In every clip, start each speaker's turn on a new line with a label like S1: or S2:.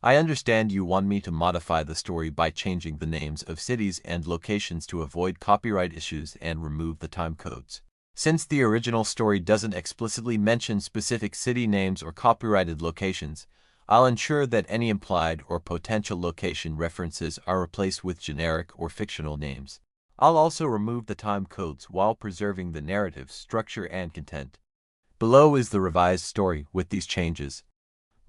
S1: I understand you want me to modify the story by changing the names of cities and locations to avoid copyright issues and remove the time codes. Since the original story doesn't explicitly mention specific city names or copyrighted locations, I'll ensure that any implied or potential location references are replaced with generic or fictional names. I'll also remove the time codes while preserving the narrative structure and content. Below is the revised story with these changes.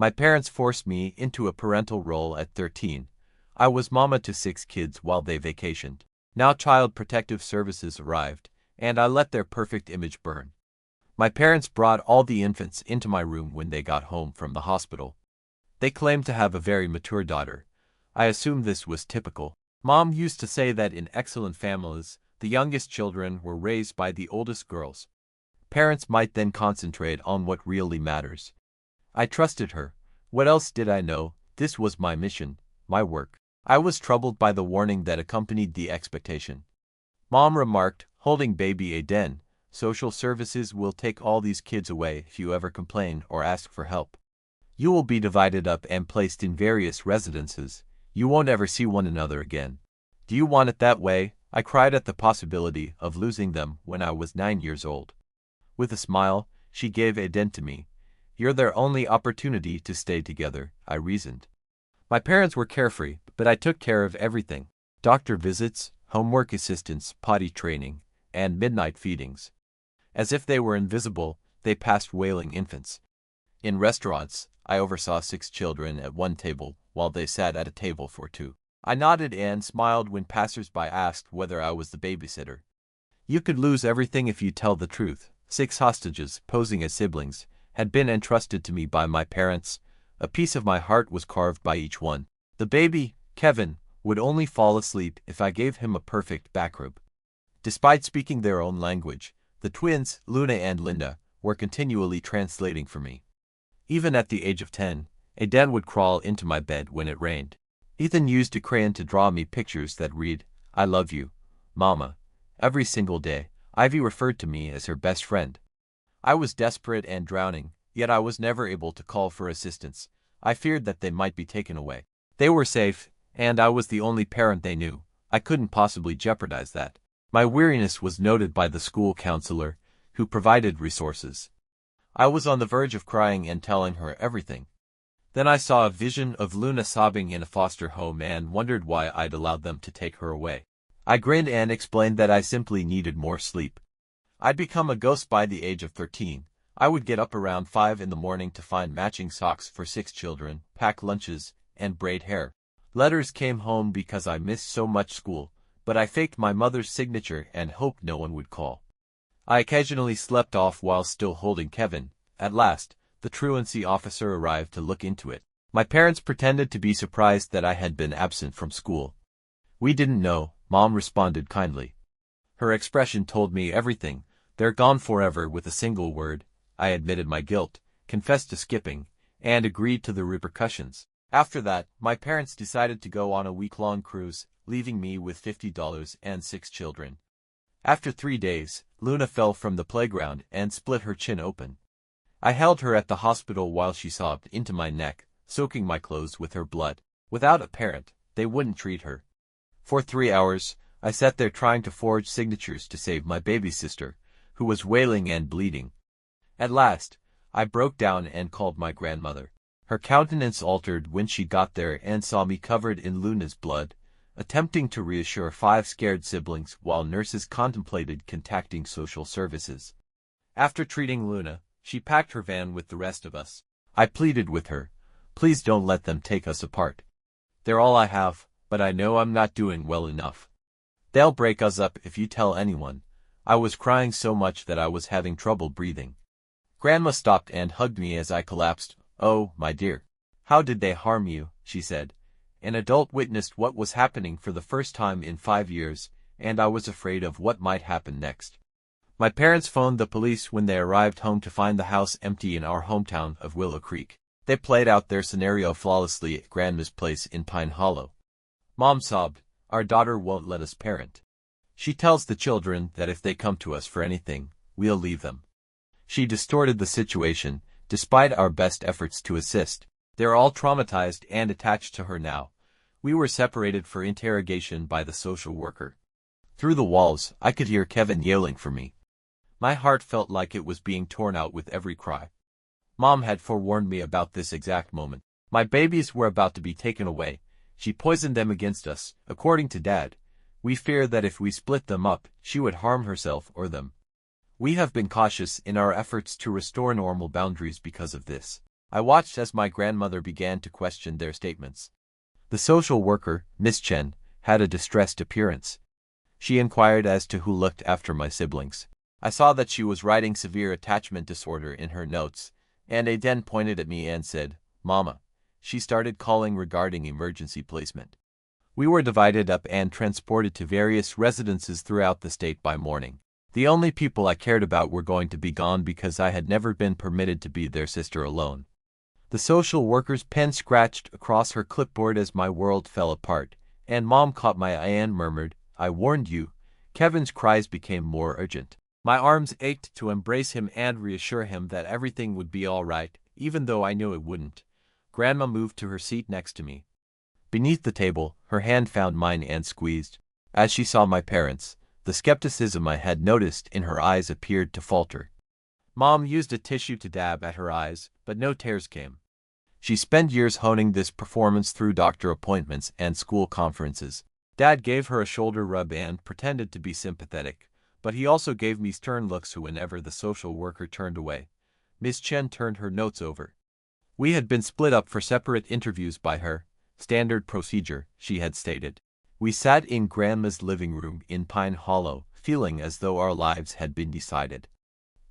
S1: My parents forced me into a parental role at 13. I was mama to 6 kids while they vacationed. Now Child Protective Services arrived, and I let their perfect image burn. My parents brought all the infants into my room when they got home from the hospital. They claimed to have a very mature daughter. I assumed this was typical. Mom used to say that in excellent families, the youngest children were raised by the oldest girls. Parents might then concentrate on what really matters. I trusted her. What else did I know? This was my mission, my work. I was troubled by the warning that accompanied the expectation. Mom remarked, holding baby Aiden, social services will take all these kids away if you ever complain or ask for help. You will be divided up and placed in various residences. You won't ever see one another again. Do you want it that way? I cried at the possibility of losing them when I was 9 years old. With a smile, she gave Aiden to me. You're their only opportunity to stay together, I reasoned. My parents were carefree, but I took care of everything. Doctor visits, homework assistance, potty training, and midnight feedings. As if they were invisible, they passed wailing infants. In restaurants, I oversaw 6 children at one table while they sat at a table for 2. I nodded and smiled when passers-by asked whether I was the babysitter. You could lose everything if you tell the truth. 6 hostages, posing as siblings, had been entrusted to me by my parents. A piece of my heart was carved by each one. The baby, Kevin, would only fall asleep if I gave him a perfect back rub. Despite speaking their own language, the twins, Luna and Linda, were continually translating for me. Even at the age of 10, Aiden would crawl into my bed when it rained. Ethan used a crayon to draw me pictures that read, "I love you, Mama." Every single day, Ivy referred to me as her best friend. I was desperate and drowning, yet I was never able to call for assistance. I feared that they might be taken away. They were safe, and I was the only parent they knew. I couldn't possibly jeopardize that. My weariness was noted by the school counselor, who provided resources. I was on the verge of crying and telling her everything. Then I saw a vision of Luna sobbing in a foster home and wondered why I'd allowed them to take her away. I grinned and explained that I simply needed more sleep. I'd become a ghost by the age of 13. I would get up around 5 in the morning to find matching socks for 6 children, pack lunches, and braid hair. Letters came home because I missed so much school, but I faked my mother's signature and hoped no one would call. I occasionally slept off while still holding Kevin. At last, the truancy officer arrived to look into it. My parents pretended to be surprised that I had been absent from school. "We didn't know," Mom responded kindly. Her expression told me everything. "They're gone forever." With a single word, I admitted my guilt, confessed to skipping, and agreed to the repercussions. After that, my parents decided to go on a week-long cruise, leaving me with $50 and 6 children. After 3 days, Luna fell from the playground and split her chin open. I held her at the hospital while she sobbed into my neck, soaking my clothes with her blood. Without a parent, they wouldn't treat her. For 3 hours, I sat there trying to forge signatures to save my baby sister, who was wailing and bleeding. At last, I broke down and called my grandmother. Her countenance altered when she got there and saw me covered in Luna's blood, attempting to reassure 5 scared siblings while nurses contemplated contacting social services. After treating Luna, she packed her van with the rest of us. I pleaded with her, "Please don't let them take us apart. They're all I have, but I know I'm not doing well enough. They'll break us up if you tell anyone." I was crying so much that I was having trouble breathing. Grandma stopped and hugged me as I collapsed. "Oh, my dear. How did they harm you?" she said. An adult witnessed what was happening for the first time in 5 years, and I was afraid of what might happen next. My parents phoned the police when they arrived home to find the house empty in our hometown of Willow Creek. They played out their scenario flawlessly at Grandma's place in Pine Hollow. Mom sobbed, "Our daughter won't let us parent. She tells the children that if they come to us for anything, we'll leave them." She distorted the situation, despite our best efforts to assist. They're all traumatized and attached to her now. We were separated for interrogation by the social worker. Through the walls, I could hear Kevin yelling for me. My heart felt like it was being torn out with every cry. Mom had forewarned me about this exact moment. My babies were about to be taken away. She poisoned them against us, according to Dad. We fear that if we split them up, she would harm herself or them. We have been cautious in our efforts to restore normal boundaries because of this. I watched as my grandmother began to question their statements. The social worker, Miss Chen, had a distressed appearance. She inquired as to who looked after my siblings. I saw that she was writing severe attachment disorder in her notes, and they then pointed at me and said, "Mama." She started calling regarding emergency placement. We were divided up and transported to various residences throughout the state by morning. The only people I cared about were going to be gone because I had never been permitted to be their sister alone. The social worker's pen scratched across her clipboard as my world fell apart, and Mom caught my eye and murmured, "I warned you." Kevin's cries became more urgent. My arms ached to embrace him and reassure him that everything would be all right, even though I knew it wouldn't. Grandma moved to her seat next to me. Beneath the table, her hand found mine and squeezed. As she saw my parents, the skepticism I had noticed in her eyes appeared to falter. Mom used a tissue to dab at her eyes, but no tears came. She spent years honing this performance through doctor appointments and school conferences. Dad gave her a shoulder rub and pretended to be sympathetic, but he also gave me stern looks whenever the social worker turned away. Miss Chen turned her notes over. We had been split up for separate interviews by her. Standard procedure, she had stated. We sat in Grandma's living room in Pine Hollow, feeling as though our lives had been decided.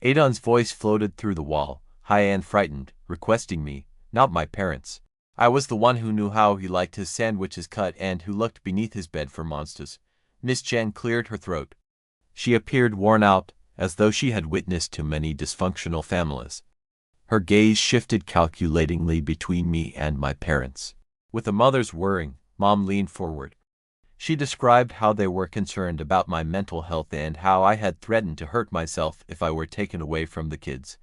S1: Adon's voice floated through the wall, high and frightened, requesting me, not my parents. I was the one who knew how he liked his sandwiches cut and who looked beneath his bed for monsters. Miss Chen cleared her throat. She appeared worn out, as though she had witnessed too many dysfunctional families. Her gaze shifted calculatingly between me and my parents. With a mother's whirring, Mom leaned forward. She described how they were concerned about my mental health and how I had threatened to hurt myself if I were taken away from the kids.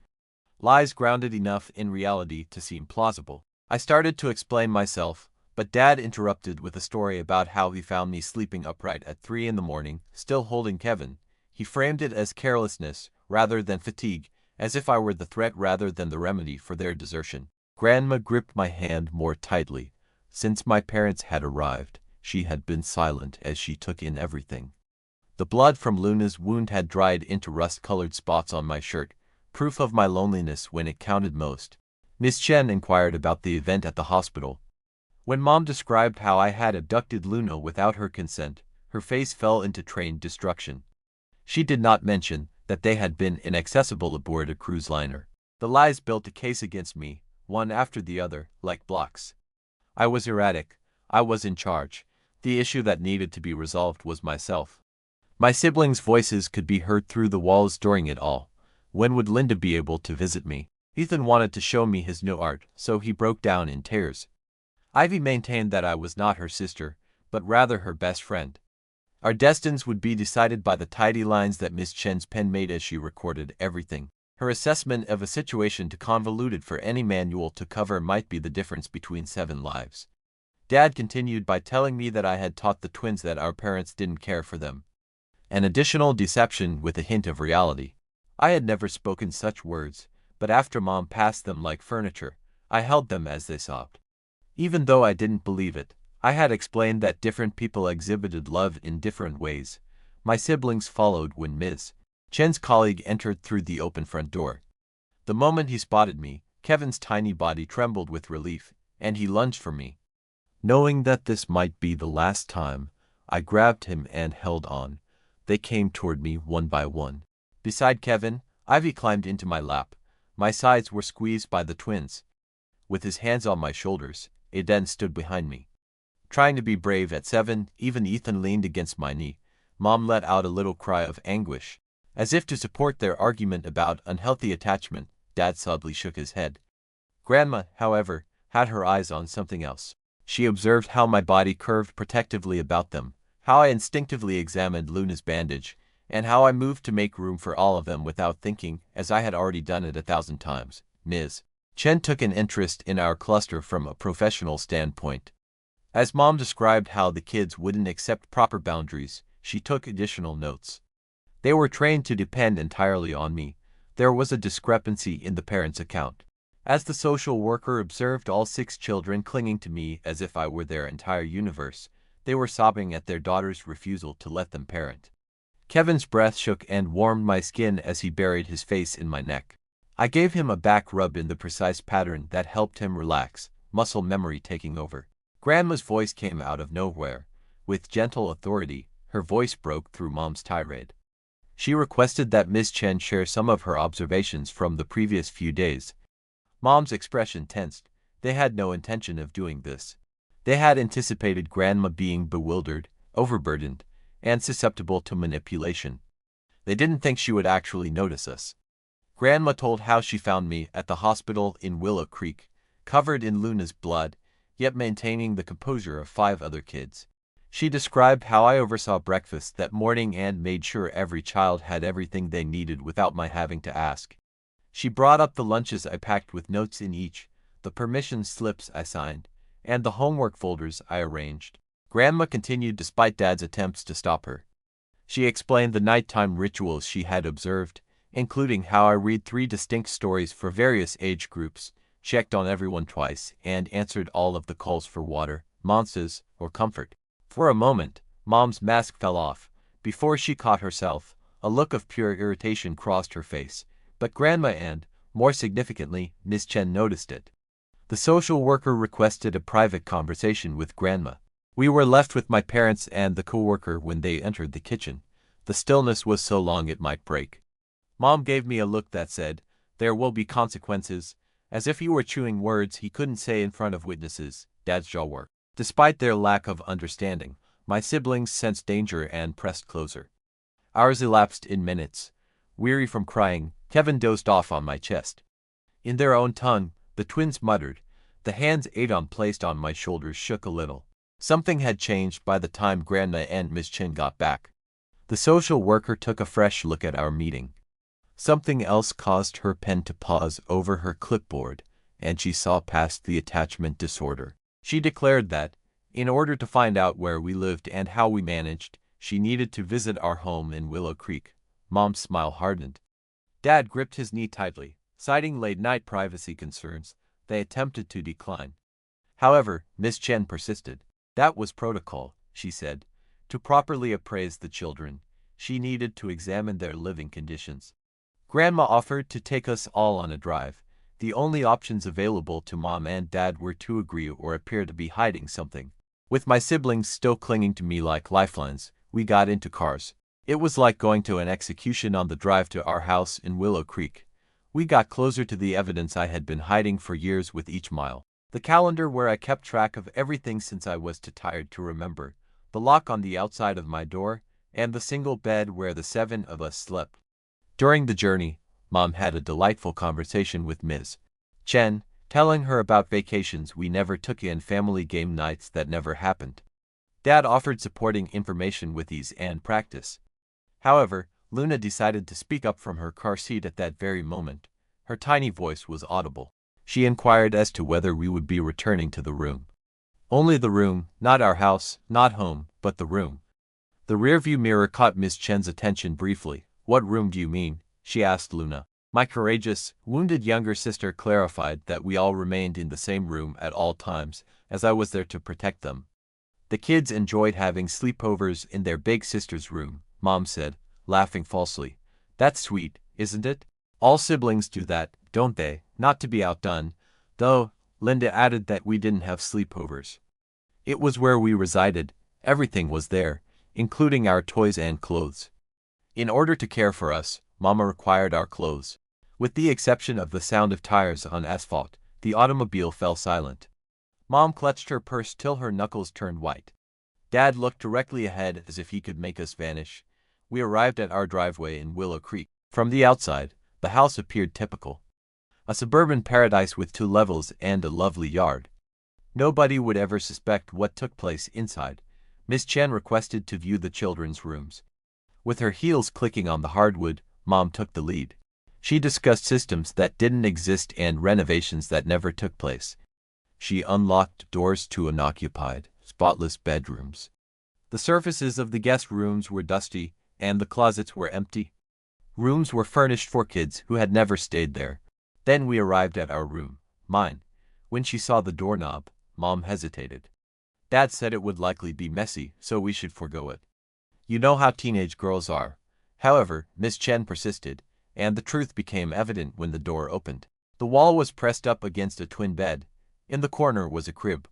S1: Lies grounded enough in reality to seem plausible. I started to explain myself, but Dad interrupted with a story about how he found me sleeping upright at 3 in the morning, still holding Kevin. He framed it as carelessness rather than fatigue, as if I were the threat rather than the remedy for their desertion. Grandma gripped my hand more tightly. Since my parents had arrived, she had been silent as she took in everything. The blood from Luna's wound had dried into rust-colored spots on my shirt, proof of my loneliness when it counted most. Miss Chen inquired about the event at the hospital. When Mom described how I had abducted Luna without her consent, her face fell into trained destruction. She did not mention that they had been inaccessible aboard a cruise liner. The lies built a case against me, one after the other, like blocks. I was erratic. I was in charge. The issue that needed to be resolved was myself. My siblings' voices could be heard through the walls during it all. When would Linda be able to visit me? Ethan wanted to show me his new art, so he broke down in tears. Ivy maintained that I was not her sister, but rather her best friend. Our destinies would be decided by the tidy lines that Miss Chen's pen made as she recorded everything. Her assessment of a situation too convoluted for any manual to cover might be the difference between 7 lives. Dad continued by telling me that I had taught the twins that our parents didn't care for them. An additional deception with a hint of reality. I had never spoken such words, but after Mom passed them like furniture, I held them as they sobbed. Even though I didn't believe it, I had explained that different people exhibited love in different ways. My siblings followed when Ms. Chen's colleague entered through the open front door. The moment he spotted me, Kevin's tiny body trembled with relief, and he lunged for me. Knowing that this might be the last time, I grabbed him and held on. They came toward me one by one. Beside Kevin, Ivy climbed into my lap. My sides were squeezed by the twins. With his hands on my shoulders, Aiden stood behind me. Trying to be brave at 7, even Ethan leaned against my knee. Mom let out a little cry of anguish. As if to support their argument about unhealthy attachment, Dad sadly shook his head. Grandma, however, had her eyes on something else. She observed how my body curved protectively about them, how I instinctively examined Luna's bandage, and how I moved to make room for all of them without thinking, as I had already done it 1,000 times. Ms. Chen took an interest in our cluster from a professional standpoint. As Mom described how the kids wouldn't accept proper boundaries, she took additional notes. They were trained to depend entirely on me. There was a discrepancy in the parents' account. As the social worker observed all 6 children clinging to me as if I were their entire universe, they were sobbing at their daughter's refusal to let them parent. Kevin's breath shook and warmed my skin as he buried his face in my neck. I gave him a back rub in the precise pattern that helped him relax, muscle memory taking over. Grandma's voice came out of nowhere. With gentle authority, her voice broke through Mom's tirade. She requested that Miss Chen share some of her observations from the previous few days. Mom's expression tensed. They had no intention of doing this. They had anticipated Grandma being bewildered, overburdened, and susceptible to manipulation. They didn't think she would actually notice us. Grandma told how she found me at the hospital in Willow Creek, covered in Luna's blood, yet maintaining the composure of 5 other kids. She described how I oversaw breakfast that morning and made sure every child had everything they needed without my having to ask. She brought up the lunches I packed with notes in each, the permission slips I signed, and the homework folders I arranged. Grandma continued despite Dad's attempts to stop her. She explained the nighttime rituals she had observed, including how I read 3 distinct stories for various age groups, checked on everyone twice, and answered all of the calls for water, monsters, or comfort. For a moment, Mom's mask fell off. Before she caught herself, a look of pure irritation crossed her face, but Grandma and, more significantly, Miss Chen noticed it. The social worker requested a private conversation with Grandma. We were left with my parents and the co-worker when they entered the kitchen. The stillness was so long it might break. Mom gave me a look that said, "There will be consequences," as if he were chewing words he couldn't say in front of witnesses. Dad's jaw worked. Despite their lack of understanding, my siblings sensed danger and pressed closer. Hours elapsed in minutes. Weary from crying, Kevin dozed off on my chest. In their own tongue, the twins muttered. The hands Adon placed on my shoulders shook a little. Something had changed by the time Grandma and Miss Chen got back. The social worker took a fresh look at our meeting. Something else caused her pen to pause over her clipboard, and she saw past the attachment disorder. She declared that, in order to find out where we lived and how we managed, she needed to visit our home in Willow Creek. Mom's smile hardened. Dad gripped his knee tightly, citing late-night privacy concerns. They attempted to decline. However, Miss Chen persisted. That was protocol, she said. To properly appraise the children, she needed to examine their living conditions. Grandma offered to take us all on a drive. The only options available to Mom and Dad were to agree or appear to be hiding something. With my siblings still clinging to me like lifelines, we got into cars. It was like going to an execution on the drive to our house in Willow Creek. We got closer to the evidence I had been hiding for years with each mile. The calendar where I kept track of everything since I was too tired to remember, the lock on the outside of my door, and the single bed where the 7 of us slept. During the journey, Mom had a delightful conversation with Ms. Chen, telling her about vacations we never took and family game nights that never happened. Dad offered supporting information with ease and practice. However, Luna decided to speak up from her car seat at that very moment. Her tiny voice was audible. She inquired as to whether we would be returning to the room. Only the room, not our house, not home, but the room. The rearview mirror caught Miss Chen's attention briefly. What room do you mean? She asked Luna. My courageous, wounded younger sister clarified that we all remained in the same room at all times, as I was there to protect them. The kids enjoyed having sleepovers in their big sister's room, Mom said, laughing falsely. That's sweet, isn't it? All siblings do that, don't they? Not to be outdone, though, Linda added that we didn't have sleepovers. It was where we resided. Everything was there, including our toys and clothes. In order to care for us, Mama required our clothes. With the exception of the sound of tires on asphalt, the automobile fell silent. Mom clutched her purse till her knuckles turned white. Dad looked directly ahead as if he could make us vanish. We arrived at our driveway in Willow Creek. From the outside, the house appeared typical. A suburban paradise with 2 levels and a lovely yard. Nobody would ever suspect what took place inside. Miss Chen requested to view the children's rooms. With her heels clicking on the hardwood, Mom took the lead. She discussed systems that didn't exist and renovations that never took place. She unlocked doors to unoccupied, spotless bedrooms. The surfaces of the guest rooms were dusty, and the closets were empty. Rooms were furnished for kids who had never stayed there. Then we arrived at our room, mine. When she saw the doorknob, Mom hesitated. Dad said it would likely be messy, so we should forgo it. You know how teenage girls are. However, Miss Chen persisted, and the truth became evident when the door opened. The wall was pressed up against a twin bed. In the corner was a crib.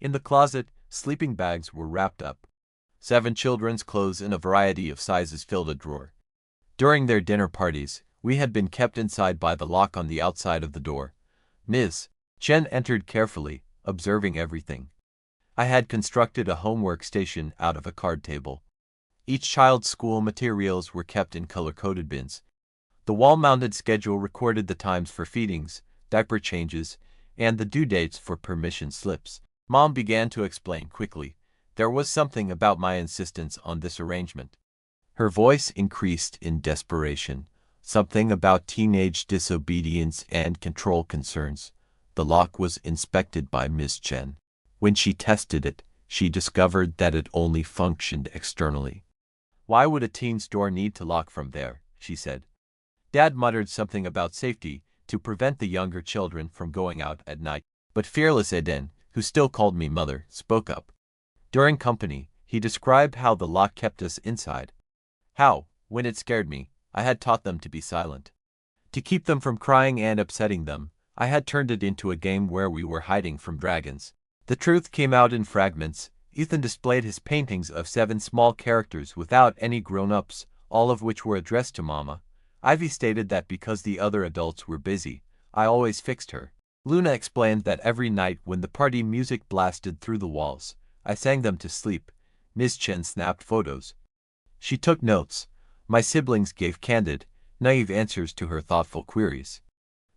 S1: In the closet, sleeping bags were wrapped up. 7 children's clothes in a variety of sizes filled a drawer. During their dinner parties, we had been kept inside by the lock on the outside of the door. Ms. Chen entered carefully, observing everything. I had constructed a homework station out of a card table. Each child's school materials were kept in color-coded bins. The wall-mounted schedule recorded the times for feedings, diaper changes, and the due dates for permission slips. Mom began to explain quickly. There was something about my insistence on this arrangement. Her voice increased in desperation. Something about teenage disobedience and control concerns. The lock was inspected by Miss Chen. When she tested it, she discovered that it only functioned externally. Why would a teen's door need to lock from there? She said. Dad muttered something about safety to prevent the younger children from going out at night. But fearless Eden, who still called me mother, spoke up. During company, he described how the lock kept us inside. How, when it scared me, I had taught them to be silent. To keep them from crying and upsetting them, I had turned it into a game where we were hiding from dragons. The truth came out in fragments. Ethan displayed his paintings of 7 small characters without any grown-ups, all of which were addressed to Mama. Ivy stated that because the other adults were busy, I always fixed her. Luna explained that every night when the party music blasted through the walls, I sang them to sleep. Ms. Chen snapped photos. She took notes. My siblings gave candid, naive answers to her thoughtful queries.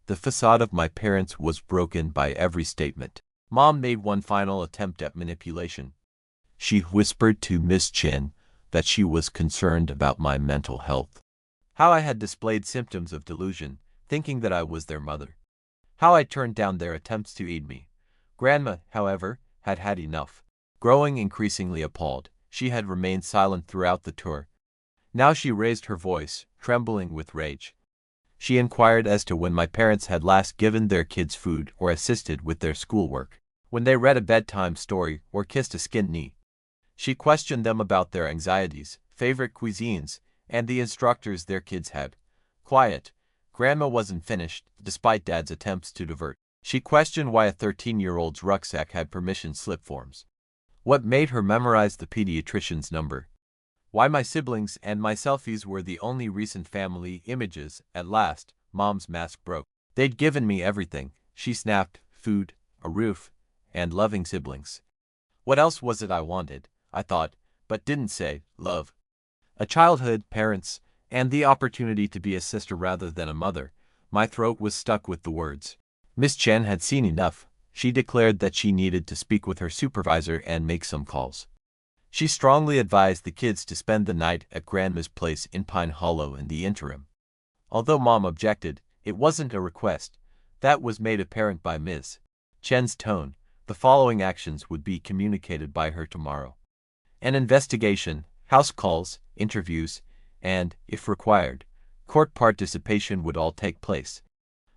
S1: The facade of my parents was broken by every statement. Mom made one final attempt at manipulation. She whispered to Miss Chen that she was concerned about my mental health. How I had displayed symptoms of delusion, thinking that I was their mother. How I turned down their attempts to aid me. Grandma, however, had had enough. Growing increasingly appalled, she had remained silent throughout the tour. Now she raised her voice, trembling with rage. She inquired as to when my parents had last given their kids food or assisted with their schoolwork, when they read a bedtime story or kissed a skinned knee. She questioned them about their anxieties, favorite cuisines, and the instructors their kids had. Quiet. Grandma wasn't finished, despite Dad's attempts to divert. She questioned why a 13-year-old's rucksack had permission slip forms. What made her memorize the pediatrician's number? Why my siblings and my selfies were the only recent family images. At last, Mom's mask broke. They'd given me everything, she snapped, food, a roof, and loving siblings. What else was it I wanted? I thought, but didn't say, love. A childhood, parents, and the opportunity to be a sister rather than a mother. My throat was stuck with the words. Miss Chen had seen enough. She declared that she needed to speak with her supervisor and make some calls. She strongly advised the kids to spend the night at Grandma's place in Pine Hollow in the interim. Although Mom objected, it wasn't a request. That was made apparent by Ms. Chen's tone. The following actions would be communicated by her tomorrow. An investigation, house calls, interviews, and, if required, court participation would all take place.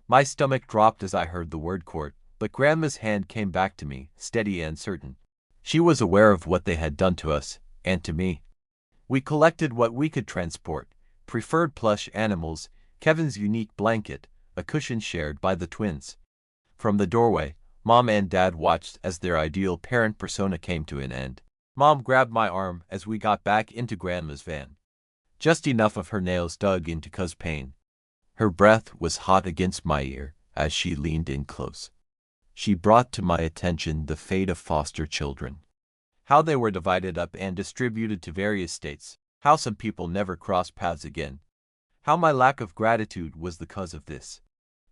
S1: My stomach dropped as I heard the word court, but Grandma's hand came back to me, steady and certain. She was aware of what they had done to us, and to me. We collected what we could transport, preferred plush animals, Kevin's unique blanket, a cushion shared by the twins. From the doorway, Mom and Dad watched as their ideal parent persona came to an end. Mom grabbed my arm as we got back into Grandma's van. Just enough of her nails dug into Cuz's pain. Her breath was hot against my ear as she leaned in close. She brought to my attention the fate of foster children. How they were divided up and distributed to various states. How some people never crossed paths again. How my lack of gratitude was the cause of this.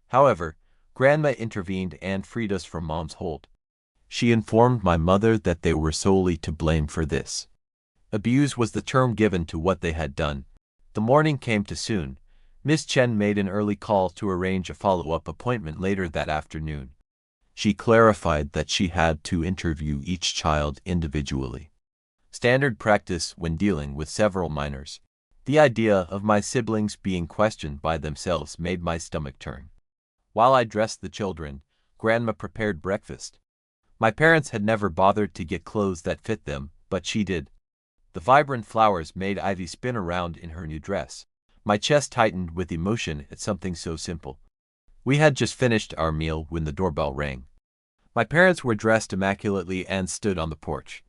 S1: However, Grandma intervened and freed us from Mom's hold. She informed my mother that they were solely to blame for this. Abuse was the term given to what they had done. The morning came too soon. Miss Chen made an early call to arrange a follow-up appointment later that afternoon. She clarified that she had to interview each child individually. Standard practice when dealing with several minors. The idea of my siblings being questioned by themselves made my stomach turn. While I dressed the children, Grandma prepared breakfast. My parents had never bothered to get clothes that fit them, but she did. The vibrant flowers made Ivy spin around in her new dress. My chest tightened with emotion at something so simple. We had just finished our meal when the doorbell rang. My parents were dressed immaculately and stood on the porch.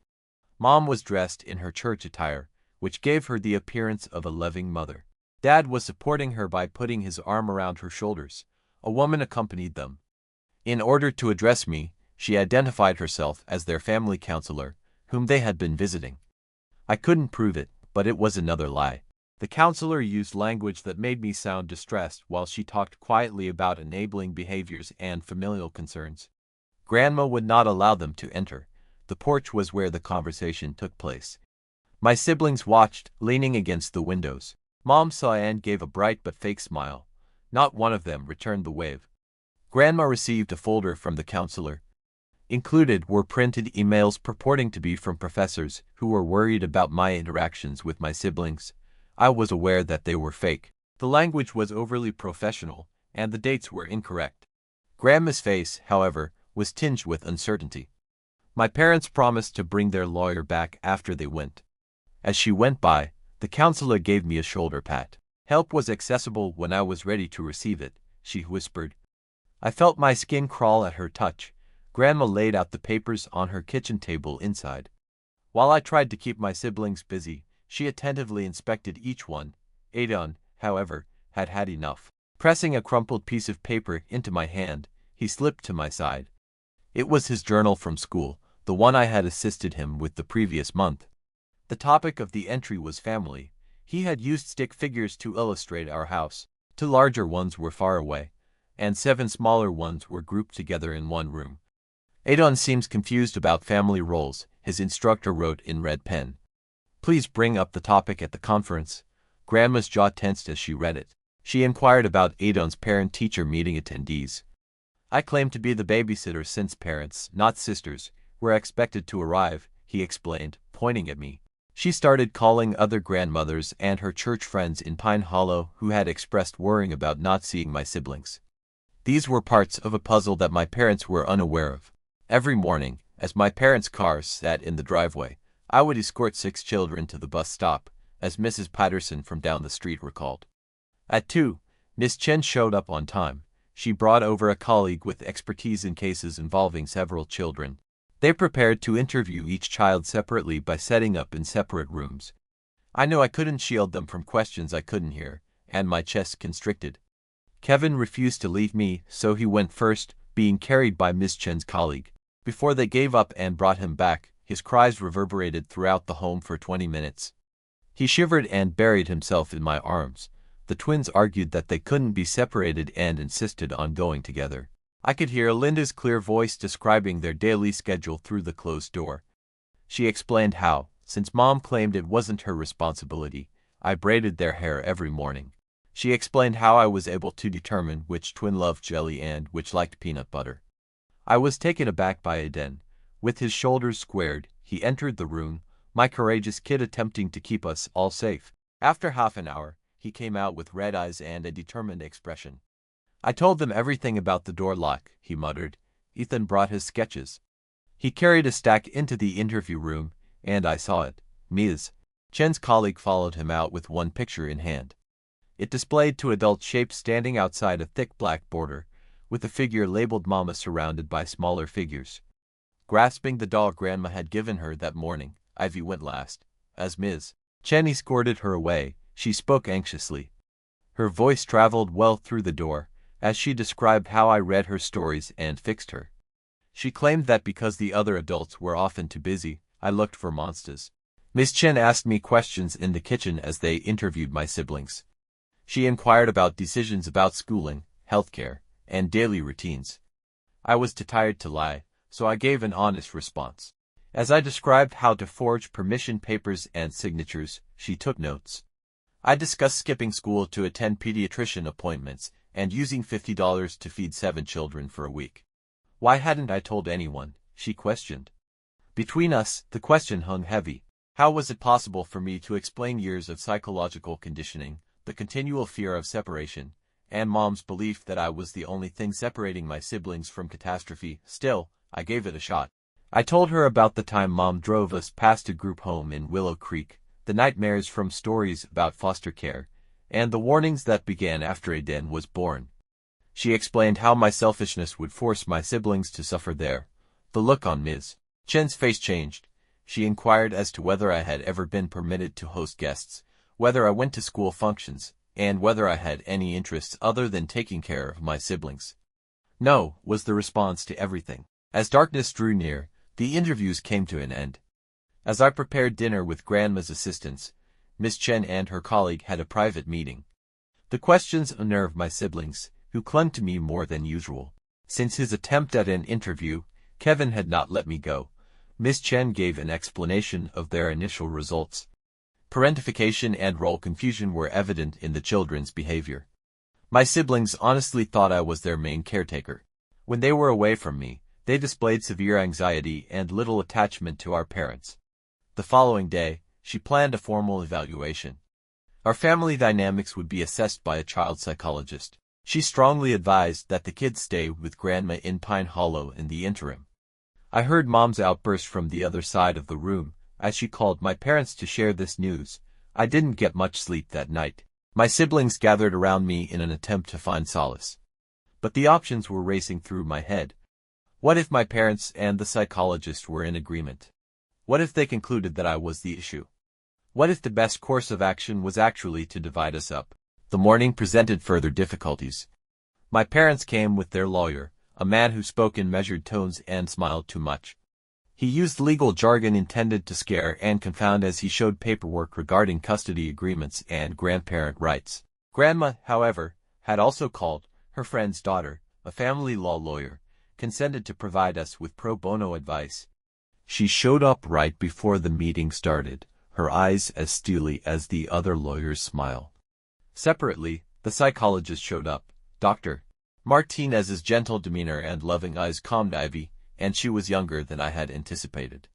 S1: Mom was dressed in her church attire, which gave her the appearance of a loving mother. Dad was supporting her by putting his arm around her shoulders. A woman accompanied them. In order to address me, she identified herself as their family counselor, whom they had been visiting. I couldn't prove it, but it was another lie. The counselor used language that made me sound distressed while she talked quietly about enabling behaviors and familial concerns. Grandma would not allow them to enter. The porch was where the conversation took place. My siblings watched, leaning against the windows. Mom saw and gave a bright but fake smile. Not one of them returned the wave. Grandma received a folder from the counselor. Included were printed emails purporting to be from professors who were worried about my interactions with my siblings. I was aware that they were fake. The language was overly professional, and the dates were incorrect. Grandma's face, however, was tinged with uncertainty. My parents promised to bring their lawyer back after they went. As she went by, the counselor gave me a shoulder pat. Help was accessible when I was ready to receive it, she whispered. I felt my skin crawl at her touch. Grandma laid out the papers on her kitchen table inside. While I tried to keep my siblings busy, she attentively inspected each one. Adon, however, had had enough. Pressing a crumpled piece of paper into my hand, he slipped to my side. It was his journal from school, the one I had assisted him with the previous month. The topic of the entry was family. He had used stick figures to illustrate our house. 2 larger ones were far away, and 7 smaller ones were grouped together in one room. Adon seems confused about family roles, his instructor wrote in red pen. Please bring up the topic at the conference. Grandma's jaw tensed as she read it. She inquired about Adon's parent-teacher meeting attendees. I claimed to be the babysitter since parents, not sisters, were expected to arrive, he explained, pointing at me. She started calling other grandmothers and her church friends in Pine Hollow who had expressed worrying about not seeing my siblings. These were parts of a puzzle that my parents were unaware of. Every morning, as my parents' car sat in the driveway, I would escort 6 children to the bus stop, as Mrs. Patterson from down the street recalled. At 2, Miss Chen showed up on time. She brought over a colleague with expertise in cases involving several children. They prepared to interview each child separately by setting up in separate rooms. I knew I couldn't shield them from questions I couldn't hear, and my chest constricted. Kevin refused to leave me, so he went first, being carried by Miss Chen's colleague. Before they gave up and brought him back, his cries reverberated throughout the home for 20 minutes. He shivered and buried himself in my arms. The twins argued that they couldn't be separated and insisted on going together. I could hear Linda's clear voice describing their daily schedule through the closed door. She explained how, since Mom claimed it wasn't her responsibility, I braided their hair every morning. She explained how I was able to determine which twin loved jelly and which liked peanut butter. I was taken aback by Aden. With his shoulders squared, he entered the room, my courageous kid attempting to keep us all safe. After half an hour, he came out with red eyes and a determined expression. I told them everything about the door lock, he muttered. Ethan brought his sketches. He carried a stack into the interview room, and I saw it. Ms. Chen's colleague followed him out with one picture in hand. It displayed 2 adult shapes standing outside a thick black border, with a figure labeled Mama surrounded by smaller figures. Grasping the doll Grandma had given her that morning, Ivy went last. As Ms. Chen escorted her away, she spoke anxiously. Her voice traveled well through the door, as she described how I read her stories and fixed her. She claimed that because the other adults were often too busy, I looked for monsters. Miss Chen asked me questions in the kitchen as they interviewed my siblings. She inquired about decisions about schooling, healthcare, and daily routines. I was too tired to lie, so I gave an honest response. As I described how to forge permission papers and signatures, she took notes. I discussed skipping school to attend pediatrician appointments and using $50 to feed 7 children for a week. Why hadn't I told anyone? She questioned. Between us, the question hung heavy. How was it possible for me to explain years of psychological conditioning, the continual fear of separation, and Mom's belief that I was the only thing separating my siblings from catastrophe? Still, I gave it a shot. I told her about the time Mom drove us past a group home in Willow Creek, the nightmares from stories about foster care, and the warnings that began after Aiden was born. She explained how my selfishness would force my siblings to suffer there. The look on Ms. Chen's face changed. She inquired as to whether I had ever been permitted to host guests, whether I went to school functions, and whether I had any interests other than taking care of my siblings. No, was the response to everything. As darkness drew near, the interviews came to an end. As I prepared dinner with Grandma's assistance, Miss Chen and her colleague had a private meeting. The questions unnerved my siblings, who clung to me more than usual. Since his attempt at an interview, Kevin had not let me go. Miss Chen gave an explanation of their initial results. Parentification and role confusion were evident in the children's behavior. My siblings honestly thought I was their main caretaker. When they were away from me, they displayed severe anxiety and little attachment to our parents. The following day, she planned a formal evaluation. Our family dynamics would be assessed by a child psychologist. She strongly advised that the kids stay with Grandma in Pine Hollow in the interim. I heard Mom's outburst from the other side of the room as she called my parents to share this news. I didn't get much sleep that night. My siblings gathered around me in an attempt to find solace. But the options were racing through my head. What if my parents and the psychologist were in agreement? What if they concluded that I was the issue? What if the best course of action was actually to divide us up? The morning presented further difficulties. My parents came with their lawyer, a man who spoke in measured tones and smiled too much. He used legal jargon intended to scare and confound as he showed paperwork regarding custody agreements and grandparent rights. Grandma, however, had also called. Her friend's daughter, a family law lawyer, consented to provide us with pro bono advice. She showed up right before the meeting started, her eyes as steely as the other lawyer's smile. Separately, the psychologist showed up. Dr. Martinez's gentle demeanor and loving eyes calmed Ivy, and she was younger than I had anticipated.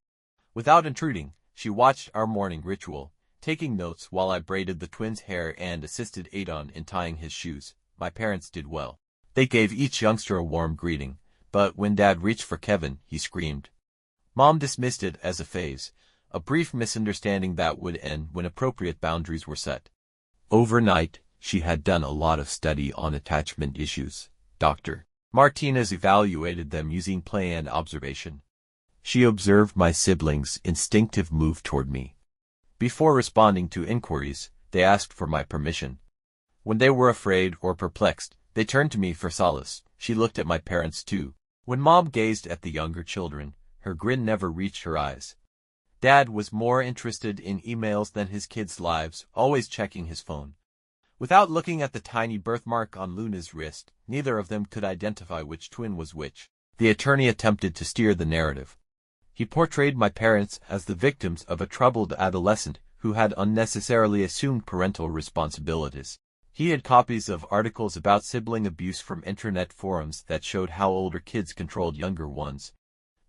S1: Without intruding, she watched our morning ritual, taking notes while I braided the twins' hair and assisted Adon in tying his shoes. My parents did well. They gave each youngster a warm greeting, but when Dad reached for Kevin, he screamed. Mom dismissed it as a phase, a brief misunderstanding that would end when appropriate boundaries were set. Overnight, she had done a lot of study on attachment issues. Dr. Martinez evaluated them using play and observation. She observed my siblings' instinctive move toward me. Before responding to inquiries, they asked for my permission. When they were afraid or perplexed, they turned to me for solace. She looked at my parents too. When Mom gazed at the younger children, her grin never reached her eyes. Dad was more interested in emails than his kids' lives, always checking his phone. Without looking at the tiny birthmark on Luna's wrist, neither of them could identify which twin was which. The attorney attempted to steer the narrative. He portrayed my parents as the victims of a troubled adolescent who had unnecessarily assumed parental responsibilities. He had copies of articles about sibling abuse from internet forums that showed how older kids controlled younger ones.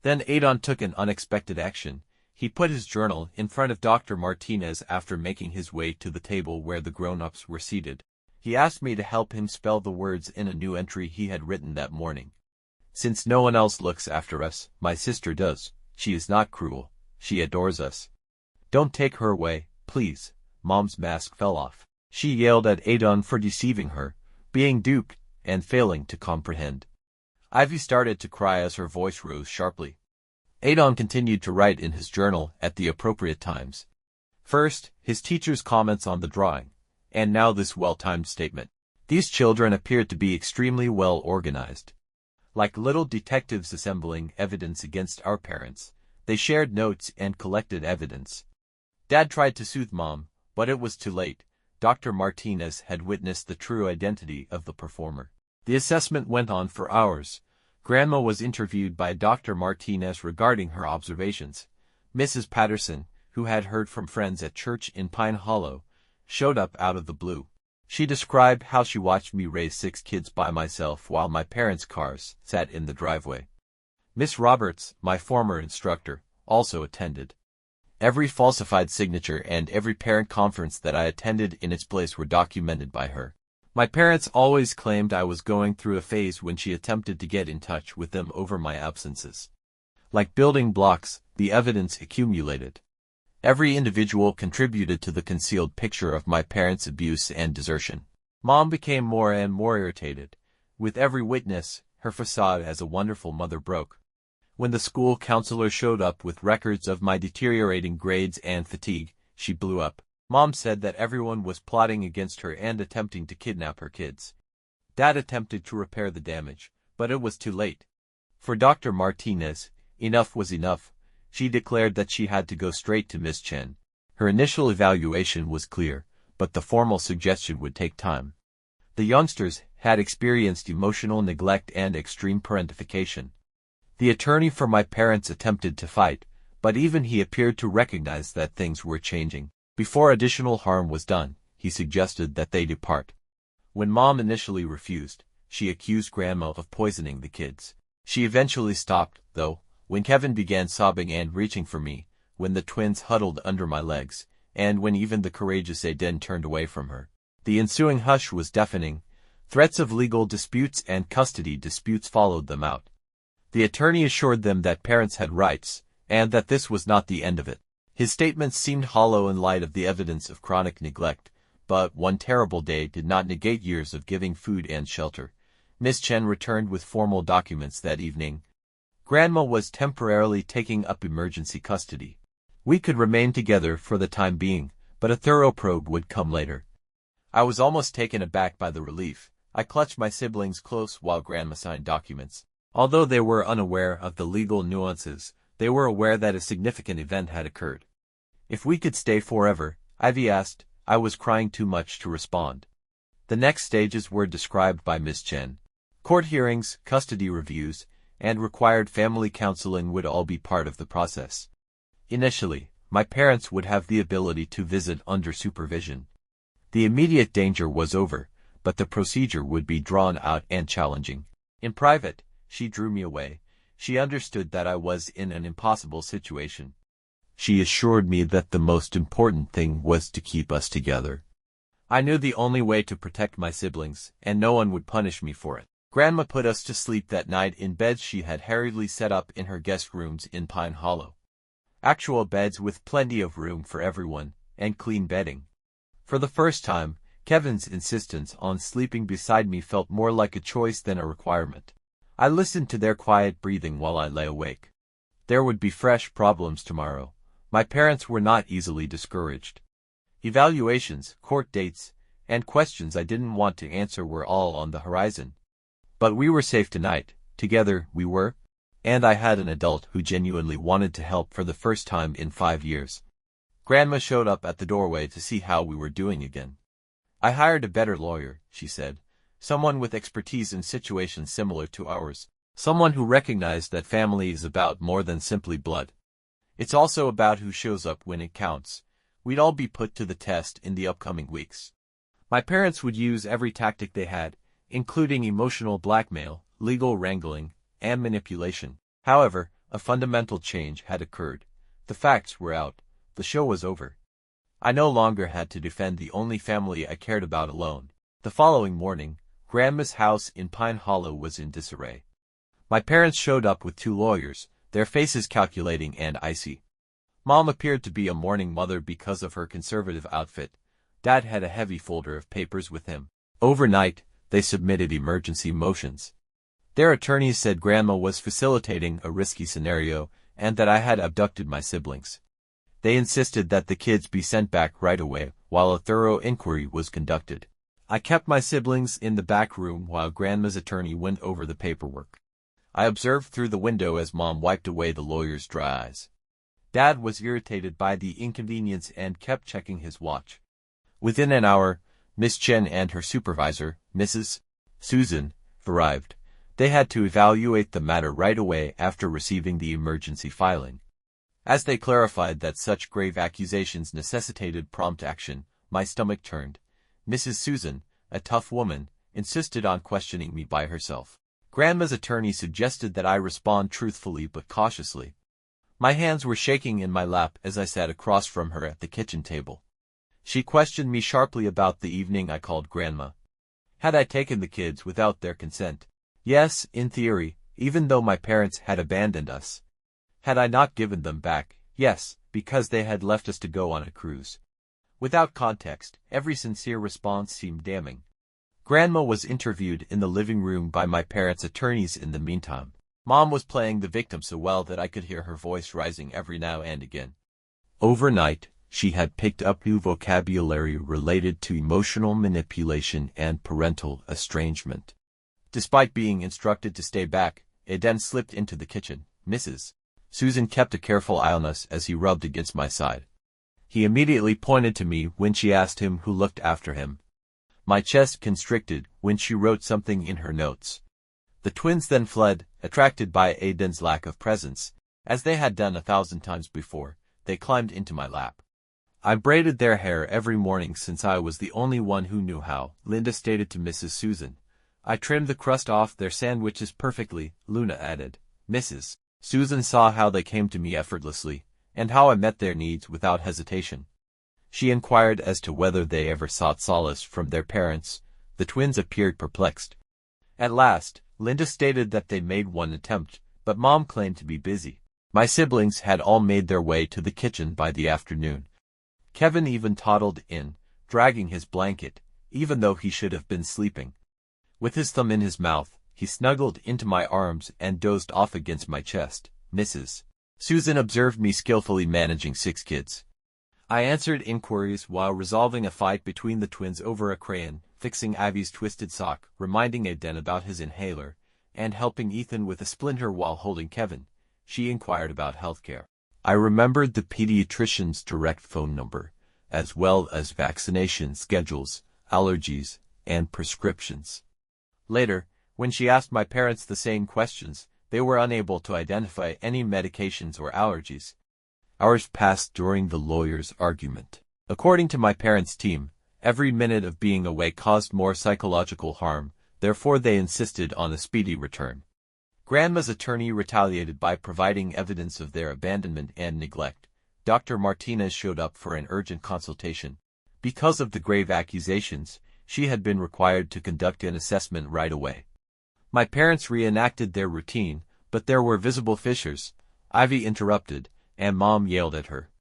S1: Then Adon took an unexpected action. He put his journal in front of Dr. Martinez after making his way to the table where the grown-ups were seated. He asked me to help him spell the words in a new entry he had written that morning. Since no one else looks after us, my sister does. She is not cruel. She adores us. Don't take her away, please. Mom's mask fell off. She yelled at Adon for deceiving her, being duped, and failing to comprehend. Ivy started to cry as her voice rose sharply. Adon continued to write in his journal at the appropriate times. First, his teacher's comments on the drawing, and now this well-timed statement. These children appeared to be extremely well organized. Like little detectives assembling evidence against our parents, they shared notes and collected evidence. Dad tried to soothe Mom, but it was too late. Dr. Martinez had witnessed the true identity of the performer. The assessment went on for hours. Grandma was interviewed by Dr. Martinez regarding her observations. Mrs. Patterson, who had heard from friends at church in Pine Hollow, showed up out of the blue. She described how she watched me raise 6 kids by myself while my parents' cars sat in the driveway. Miss Roberts, my former instructor, also attended. Every falsified signature and every parent conference that I attended in its place were documented by her. My parents always claimed I was going through a phase when she attempted to get in touch with them over my absences. Like building blocks, the evidence accumulated. Every individual contributed to the concealed picture of my parents' abuse and desertion. Mom became more and more irritated. With every witness, her facade as a wonderful mother broke. When the school counselor showed up with records of my deteriorating grades and fatigue, she blew up. Mom said that everyone was plotting against her and attempting to kidnap her kids. Dad attempted to repair the damage, but it was too late. For Dr. Martinez, enough was enough. She declared that she had to go straight to Miss Chen. Her initial evaluation was clear, but the formal suggestion would take time. The youngsters had experienced emotional neglect and extreme parentification. The attorney for my parents attempted to fight, but even he appeared to recognize that things were changing. Before additional harm was done, he suggested that they depart. When Mom initially refused, she accused Grandma of poisoning the kids. She eventually stopped, though, when Kevin began sobbing and reaching for me, when the twins huddled under my legs, and when even the courageous Aiden turned away from her. The ensuing hush was deafening. Threats of legal disputes and custody disputes followed them out. The attorney assured them that parents had rights, and that this was not the end of it. His statements seemed hollow in light of the evidence of chronic neglect, but one terrible day did not negate years of giving food and shelter. Miss Chen returned with formal documents that evening. Grandma was temporarily taking up emergency custody. We could remain together for the time being, but a thorough probe would come later. I was almost taken aback by the relief. I clutched my siblings close while Grandma signed documents. Although they were unaware of the legal nuances, they were aware that a significant event had occurred. If we could stay forever, Ivy asked. I was crying too much to respond. The next stages were described by Miss Chen. Court hearings, custody reviews, and required family counseling would all be part of the process. Initially, my parents would have the ability to visit under supervision. The immediate danger was over, but the procedure would be drawn out and challenging. In private, she drew me away. She understood that I was in an impossible situation. She assured me that the most important thing was to keep us together. I knew the only way to protect my siblings, and no one would punish me for it. Grandma put us to sleep that night in beds she had hurriedly set up in her guest rooms in Pine Hollow. Actual beds with plenty of room for everyone, and clean bedding. For the first time, Kevin's insistence on sleeping beside me felt more like a choice than a requirement. I listened to their quiet breathing while I lay awake. There would be fresh problems tomorrow. My parents were not easily discouraged. Evaluations, court dates, and questions I didn't want to answer were all on the horizon. But we were safe tonight. Together, we were. And I had an adult who genuinely wanted to help for the first time in 5 years. Grandma showed up at the doorway to see how we were doing again. I hired a better lawyer, she said. Someone with expertise in situations similar to ours. Someone who recognized that family is about more than simply blood. It's also about who shows up when it counts. We'd all be put to the test in the upcoming weeks. My parents would use every tactic they had, including emotional blackmail, legal wrangling, and manipulation. However, a fundamental change had occurred. The facts were out. The show was over. I no longer had to defend the only family I cared about alone. The following morning, Grandma's house in Pine Hollow was in disarray. My parents showed up with 2 lawyers, their faces calculating and icy. Mom appeared to be a mourning mother because of her conservative outfit. Dad had a heavy folder of papers with him. Overnight, they submitted emergency motions. Their attorneys said Grandma was facilitating a risky scenario and that I had abducted my siblings. They insisted that the kids be sent back right away while a thorough inquiry was conducted. I kept my siblings in the back room while Grandma's attorney went over the paperwork. I observed through the window as Mom wiped away the lawyer's dry eyes. Dad was irritated by the inconvenience and kept checking his watch. Within an hour, Miss Chen and her supervisor, Mrs. Susan, arrived. They had to evaluate the matter right away after receiving the emergency filing. As they clarified that such grave accusations necessitated prompt action, My stomach turned. Mrs. Susan, a tough woman, insisted on questioning me by herself. Grandma's attorney suggested that I respond truthfully but cautiously. My hands were shaking in my lap as I sat across from her at the kitchen table. She questioned me sharply about the evening I called Grandma. Had I taken the kids without their consent? Yes, in theory, even though my parents had abandoned us. Had I not given them back? Yes, because they had left us to go on a cruise. Without context, every sincere response seemed damning. Grandma was interviewed in the living room by my parents' attorneys in the meantime. Mom was playing the victim so well that I could hear her voice rising every now and again. Overnight, she had picked up new vocabulary related to emotional manipulation and parental estrangement. Despite being instructed to stay back, Eden slipped into the kitchen. Mrs. Susan kept a careful eye on us as he rubbed against my side. He immediately pointed to me when she asked him who looked after him. My chest constricted when she wrote something in her notes. The twins then fled, attracted by Aiden's lack of presence. As they had done 1,000 times before, they climbed into my lap. I braided their hair every morning since I was the only one who knew how, Linda stated to Mrs. Susan. I trimmed the crust off their sandwiches perfectly, Luna added. Mrs. Susan saw how they came to me effortlessly, and how I met their needs without hesitation. She inquired as to whether they ever sought solace from their parents. The twins appeared perplexed. At last, Linda stated that they made one attempt, but Mom claimed to be busy. My siblings had all made their way to the kitchen by the afternoon. Kevin even toddled in, dragging his blanket, even though he should have been sleeping. With his thumb in his mouth, he snuggled into my arms and dozed off against my chest. Mrs. Susan observed me skillfully managing 6 kids. I answered inquiries while resolving a fight between the twins over a crayon, fixing Ivy's twisted sock, reminding Aiden about his inhaler, and helping Ethan with a splinter while holding Kevin. She inquired about healthcare. I remembered the pediatrician's direct phone number, as well as vaccination schedules, allergies, and prescriptions. Later, when she asked my parents the same questions, they were unable to identify any medications or allergies. Hours passed during the lawyer's argument. According to my parents' team, every minute of being away caused more psychological harm, therefore they insisted on a speedy return. Grandma's attorney retaliated by providing evidence of their abandonment and neglect. Dr. Martinez showed up for an urgent consultation. Because of the grave accusations, she had been required to conduct an assessment right away. My parents reenacted their routine, but there were visible fissures. Ivy interrupted, and Mom yelled at her.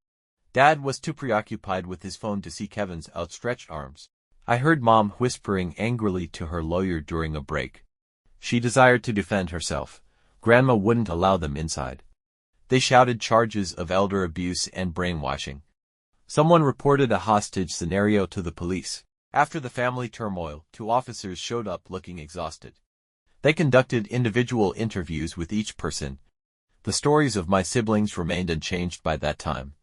S1: Dad was too preoccupied with his phone to see Kevin's outstretched arms. I heard Mom whispering angrily to her lawyer during a break. She desired to defend herself. Grandma wouldn't allow them inside. They shouted charges of elder abuse and brainwashing. Someone reported a hostage scenario to the police. After the family turmoil, 2 officers showed up looking exhausted. They conducted individual interviews with each person. The stories of my siblings remained unchanged by that time.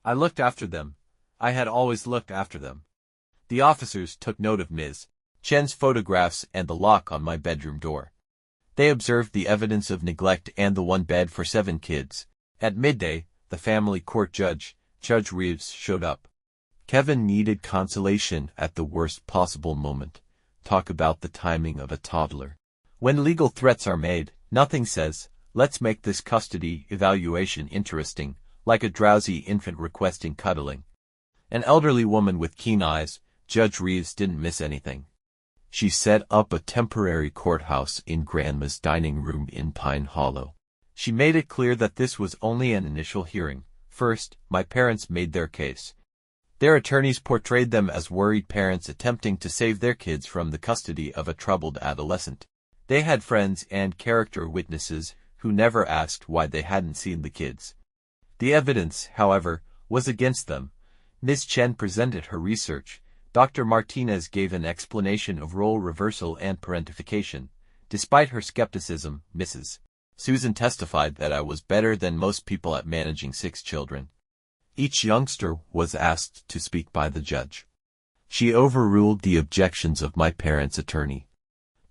S1: I looked after them. I had always looked after them. The officers took note of Ms. Chen's photographs and the lock on my bedroom door. They observed the evidence of neglect and the 1 bed for 7 kids. At midday, the family court judge, Judge Reeves, showed up. Kevin needed consolation at the worst possible moment. Talk about the timing of a toddler. When legal threats are made, nothing says, let's make this custody evaluation interesting, like a drowsy infant requesting cuddling. An elderly woman with keen eyes, Judge Reeves didn't miss anything. She set up a temporary courthouse in Grandma's dining room in Pine Hollow. She made it clear that this was only an initial hearing. First, my parents made their case. Their attorneys portrayed them as worried parents attempting to save their kids from the custody of a troubled adolescent. They had friends and character witnesses who never asked why they hadn't seen the kids. The evidence, however, was against them. Ms. Chen presented her research. Dr. Martinez gave an explanation of role reversal and parentification. Despite her skepticism, Mrs. Susan testified that I was better than most people at managing 6 children. Each youngster was asked to speak by the judge. She overruled the objections of my parents' attorney.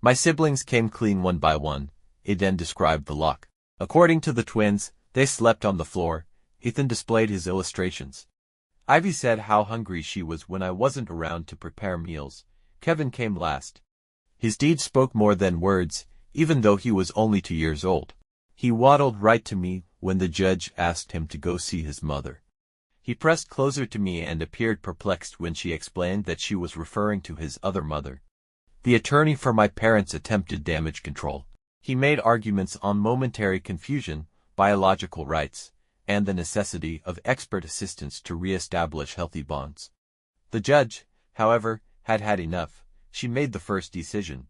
S1: My siblings came clean one by one. Eden described the lock. According to the twins, they slept on the floor. Ethan displayed his illustrations. Ivy said how hungry she was when I wasn't around to prepare meals. Kevin came last. His deeds spoke more than words, even though he was only 2 years old. He waddled right to me when the judge asked him to go see his mother. He pressed closer to me and appeared perplexed when she explained that she was referring to his other mother. The attorney for my parents attempted damage control. He made arguments on momentary confusion, biological rights, and the necessity of expert assistance to re-establish healthy bonds. The judge, however, had had enough. She made the first decision.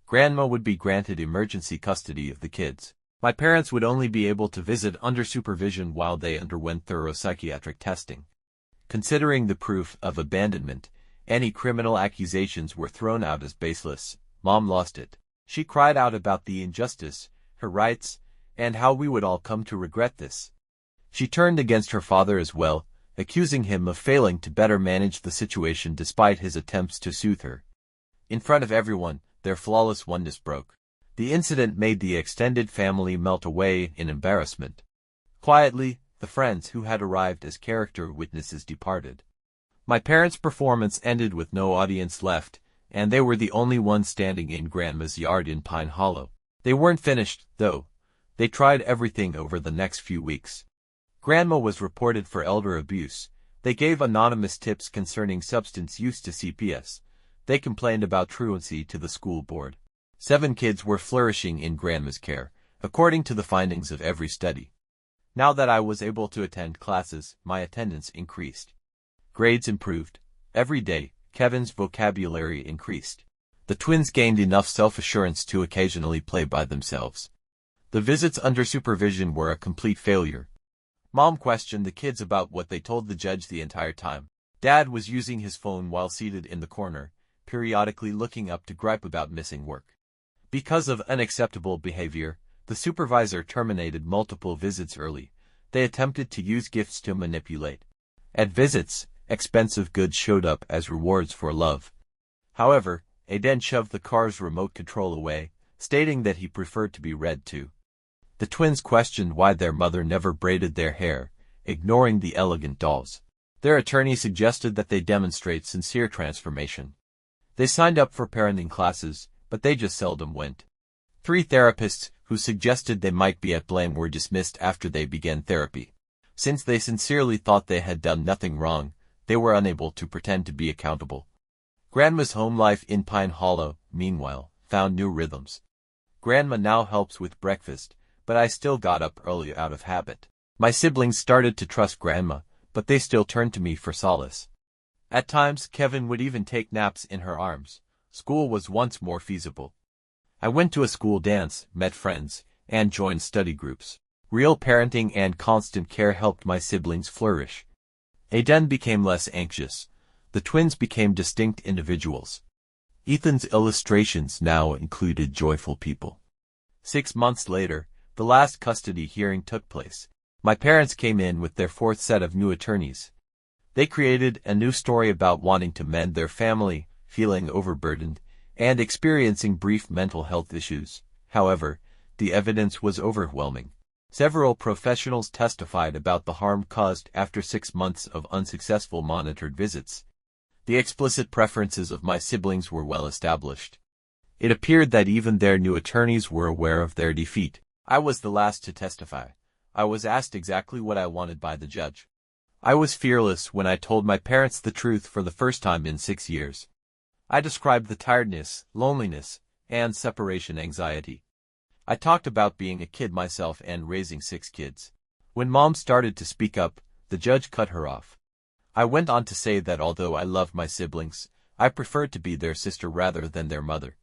S1: Grandma would be granted emergency custody of the kids. My parents would only be able to visit under supervision while they underwent thorough psychiatric testing. Considering the proof of abandonment, any criminal accusations were thrown out as baseless. Mom lost it. She cried out about the injustice, her rights, and how we would all come to regret this. She turned against her father as well, accusing him of failing to better manage the situation despite his attempts to soothe her. In front of everyone, their flawless oneness broke. The incident made the extended family melt away in embarrassment. Quietly, the friends who had arrived as character witnesses departed. My parents' performance ended with no audience left, and they were the only ones standing in Grandma's yard in Pine Hollow. They weren't finished, though. They tried everything over the next few weeks. Grandma was reported for elder abuse. They gave anonymous tips concerning substance use to CPS. They complained about truancy to the school board. 7 kids were flourishing in Grandma's care, according to the findings of every study. Now that I was able to attend classes, my attendance increased. Grades improved. Every day, Kevin's vocabulary increased. The twins gained enough self-assurance to occasionally play by themselves. The visits under supervision were a complete failure. Mom questioned the kids about what they told the judge the entire time. Dad was using his phone while seated in the corner, periodically looking up to gripe about missing work. Because of unacceptable behavior, the supervisor terminated multiple visits early. They attempted to use gifts to manipulate. At visits, expensive goods showed up as rewards for love. However, Aiden shoved the car's remote control away, stating that he preferred to be read to. The twins questioned why their mother never braided their hair, ignoring the elegant dolls. Their attorney suggested that they demonstrate sincere transformation. They signed up for parenting classes, but they just seldom went. 3 therapists who suggested they might be at blame were dismissed after they began therapy. Since they sincerely thought they had done nothing wrong, they were unable to pretend to be accountable. Grandma's home life in Pine Hollow, meanwhile, found new rhythms. Grandma now helps with breakfast, but I still got up early out of habit. My siblings started to trust Grandma, but they still turned to me for solace. At times, Kevin would even take naps in her arms. School was once more feasible. I went to a school dance, met friends, and joined study groups. Real parenting and constant care helped my siblings flourish. Aiden became less anxious. The twins became distinct individuals. Ethan's illustrations now included joyful people. 6 months later, the last custody hearing took place. My parents came in with their 4th set of new attorneys. They created a new story about wanting to mend their family, feeling overburdened, and experiencing brief mental health issues. However, the evidence was overwhelming. Several professionals testified about the harm caused after 6 months of unsuccessful monitored visits. The explicit preferences of my siblings were well established. It appeared that even their new attorneys were aware of their defeat. I was the last to testify. I was asked exactly what I wanted by the judge. I was fearless when I told my parents the truth for the first time in 6 years. I described the tiredness, loneliness, and separation anxiety. I talked about being a kid myself and raising 6 kids. When Mom started to speak up, the judge cut her off. I went on to say that although I loved my siblings, I preferred to be their sister rather than their mother.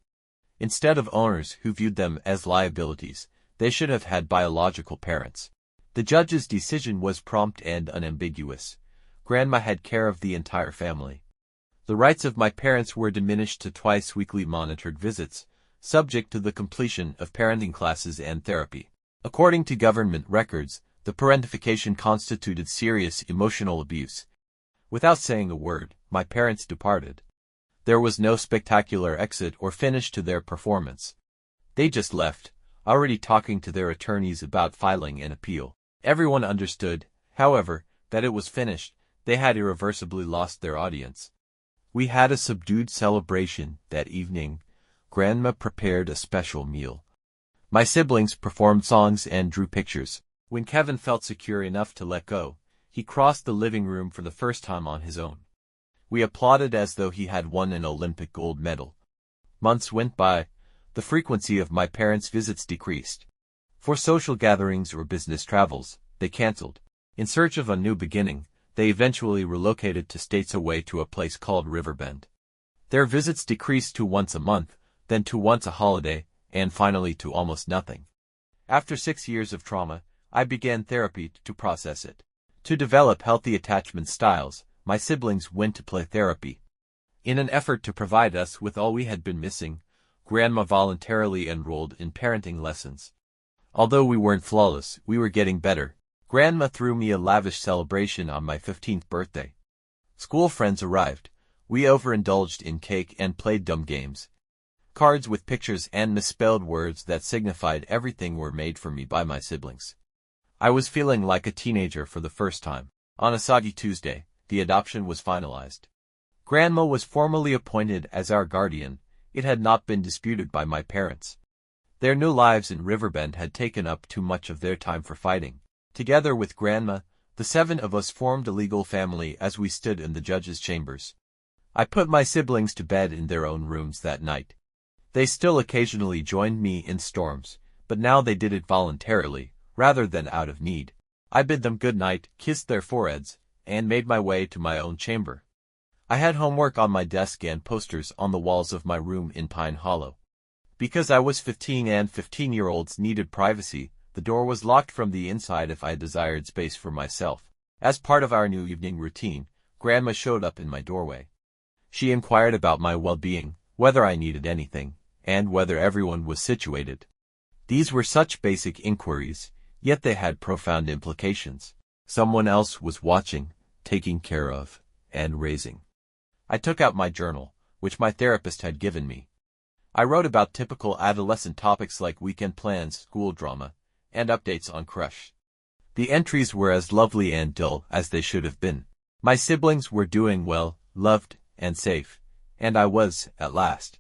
S1: Instead of owners who viewed them as liabilities, they should have had biological parents. The judge's decision was prompt and unambiguous. Grandma had care of the entire family. The rights of my parents were diminished to twice-weekly monitored visits, subject to the completion of parenting classes and therapy. According to government records, the parentification constituted serious emotional abuse. Without saying a word, my parents departed. There was no spectacular exit or finish to their performance. They just left, already talking to their attorneys about filing an appeal. Everyone understood, however, that it was finished. they had irreversibly lost their audience. We had a subdued celebration that evening. Grandma prepared a special meal. My siblings performed songs and drew pictures. When Kevin felt secure enough to let go, he crossed the living room for the first time on his own. We applauded as though he had won an Olympic gold medal. Months went by. The frequency of my parents' visits decreased. For social gatherings or business travels, they canceled. In search of a new beginning, they eventually relocated to states away to a place called Riverbend. Their visits decreased to once a month, then to once a holiday, and finally to almost nothing. After 6 years of trauma, I began therapy to process it. To develop healthy attachment styles, my siblings went to play therapy. In an effort to provide us with all we had been missing, Grandma voluntarily enrolled in parenting lessons. Although we weren't flawless, we were getting better. Grandma threw me a lavish celebration on my 15th birthday. School friends arrived. We overindulged in cake and played dumb games. Cards with pictures and misspelled words that signified everything were made for me by my siblings. I was feeling like a teenager for the first time. On a soggy Tuesday, the adoption was finalized. Grandma was formally appointed as our guardian. It had not been disputed by my parents. Their new lives in Riverbend had taken up too much of their time for fighting. Together with Grandma, the 7 of us formed a legal family as we stood in the judge's chambers. I put my siblings to bed in their own rooms that night. They still occasionally joined me in storms, but now they did it voluntarily, rather than out of need. I bid them good night, kissed their foreheads, and made my way to my own chamber. I had homework on my desk and posters on the walls of my room in Pine Hollow. Because I was 15 and 15-year-olds needed privacy, the door was locked from the inside if I desired space for myself. As part of our new evening routine, Grandma showed up in my doorway. She inquired about my well-being, whether I needed anything, and whether everyone was situated. These were such basic inquiries, yet they had profound implications. Someone else was watching, taking care of, and raising. I took out my journal, which my therapist had given me. I wrote about typical adolescent topics like weekend plans, school drama, and updates on crush. The entries were as lovely and dull as they should have been. My siblings were doing well, loved, and safe, and I was, at last,